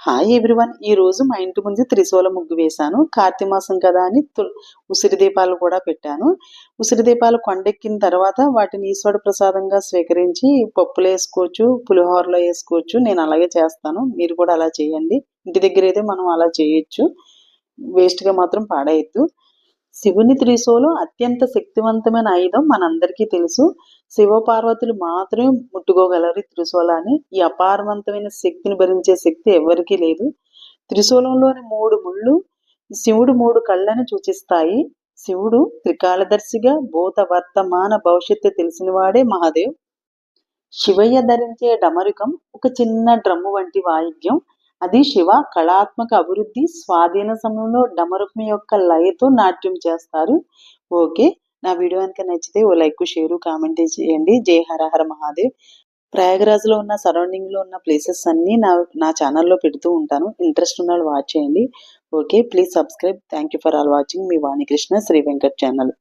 Hi everyone. ఈ రోజు మా ఇంటి ముందు త్రిశూల ముగ్గు వేశాను. కార్తీక మాసం కదా అని ఉసిరి దీపాలు కూడా పెట్టాను. ఉసిరి దీపాలు కొండెక్కిన తర్వాత వాటిని ఈశ్వర ప్రసాదంగా స్వీకరించి పప్పులో వేసుకోవచ్చు, పులిహోరలో వేసుకోవచ్చు. నేను అలాగే చేస్తాను, మీరు కూడా అలా చేయండి. ఇంటి దగ్గర అయితే మనం అలా చేయొచ్చు, వేస్ట్గా మాత్రం పాడేయద్దు. శివుని త్రిశూలం అత్యంత శక్తివంతమైన ఆయుధం మనందరికీ తెలుసు. శివపార్వతులు మాత్రమే ముట్టుకోగలరు ఈ త్రిశూలాన్ని. ఈ అపారవంతమైన శక్తిని భరించే శక్తి ఎవరికీ లేదు. త్రిశూలంలోని 3 ముళ్ళు శివుడు 3 కళ్ళని సూచిస్తాయి. శివుడు త్రికాలదర్శిగా భూత వర్తమాన భవిష్యత్తు తెలిసినవాడే మహాదేవ్. శివయ్య ధరించే డమరుకం ఒక చిన్న డ్రమ్ము వంటి వాయిద్యం. అది శివ కళాత్మక అభివృద్ధి స్వాధీన సమయంలో డమరుకం యొక్క లయతో నాట్యం చేస్తారు. ఓకే, నా వీడియో కనుక నచ్చితే ఓ లైక్, షేరు, కామెంట్ చేయండి. జై హర హర మహాదేవ్. ప్రయాగరాజ్లో ఉన్న సరౌండింగ్లో ఉన్న ప్లేసెస్ అన్నీ నా ఛానల్లో పెడుతూ ఉంటాను. ఇంట్రెస్ట్ ఉన్న వాళ్ళు వాచ్ చేయండి. Okay, please subscribe. Thank you for all watching. మీ వాణికృష్ణ శ్రీ వెంకట్ ఛానల్.